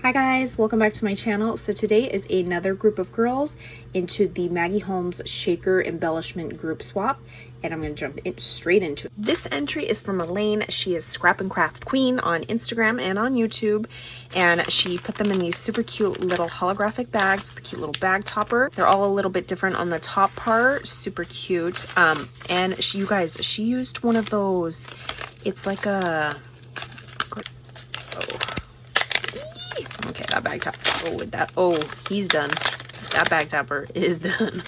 Hi guys, welcome back to my channel. So today is another group of girls into the Maggie Holmes shaker embellishment group swap, and I'm going to jump straight into it. This entry is from Elaine. She is Scrap and Craft Queen on Instagram and on YouTube, and she put them in these super cute little holographic bags with a cute little bag topper. They're all a little bit different on the top part, super cute. And you guys, she used one of those, it's like a, okay, that bag topper. Oh, with that. Oh, he's done. That bag topper is done.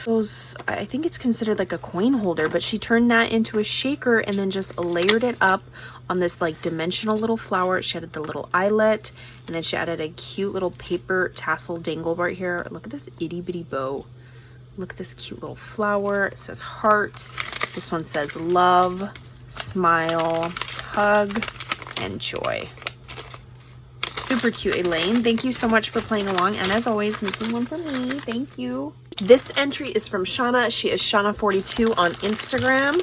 Those, I think it's considered like a coin holder, but she turned that into a shaker and then just layered it up on this like dimensional little flower. She added the little eyelet, and then she added a cute little paper tassel dangle right here. Look at this itty bitty bow. Look at this cute little flower. It says heart. This one says love, smile, hug, and joy. Super cute, Elaine. Thank you so much for playing along, and as always, making one for me. Thank you. This entry is from Sheanna. She is Sheanna42 on Instagram,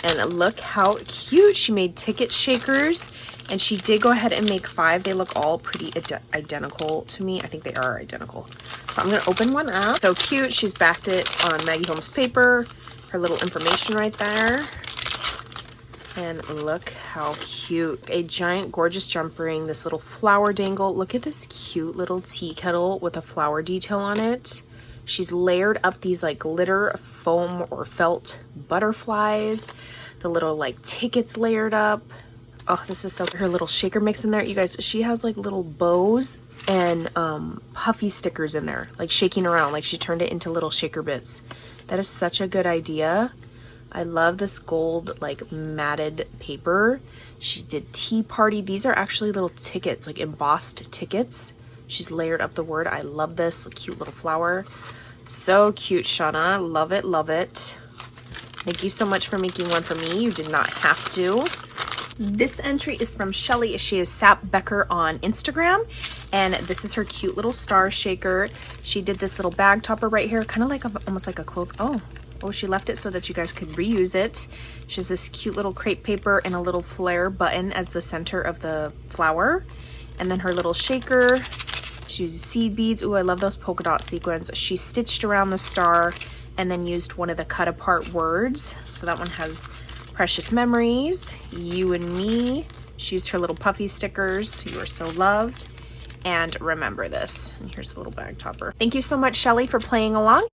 and look how cute. She made ticket shakers, and she did go ahead and make 5. They look all pretty identical to me. I think they are identical. So I'm gonna open one up. So cute. She's backed it on Maggie Holmes paper. Her little information right there. And look how cute. A giant gorgeous jump ring, this little flower dangle. Look at this cute little tea kettle with a flower detail on it. She's layered up these like glitter foam or felt butterflies. The little like tickets layered up. Oh, this is so her little shaker mix in there. You guys, she has like little bows and puffy stickers in there, like shaking around, like she turned it into little shaker bits. That is such a good idea. I love this gold like matted paper. She did tea party. These are actually little tickets, like embossed tickets. She's layered up the word. I love this cute little flower. So cute, Sheanna. Love it, love it. Thank you so much for making one for me. You did not have to. This entry is from Shelley. She is Sap Becker on Instagram, and this is her cute little star shaker. She did this little bag topper right here, kind of like almost like a cloth. Oh, she left it so that you guys could reuse it. She has this cute little crepe paper and a little flare button as the center of the flower. And then her little shaker, she used seed beads. Ooh, I love those polka dot sequins. She stitched around the star and then used one of the cut apart words. So that one has precious memories, you and me. She used her little puffy stickers, you are so loved. And remember this. And here's the little bag topper. Thank you so much, Shelley, for playing along.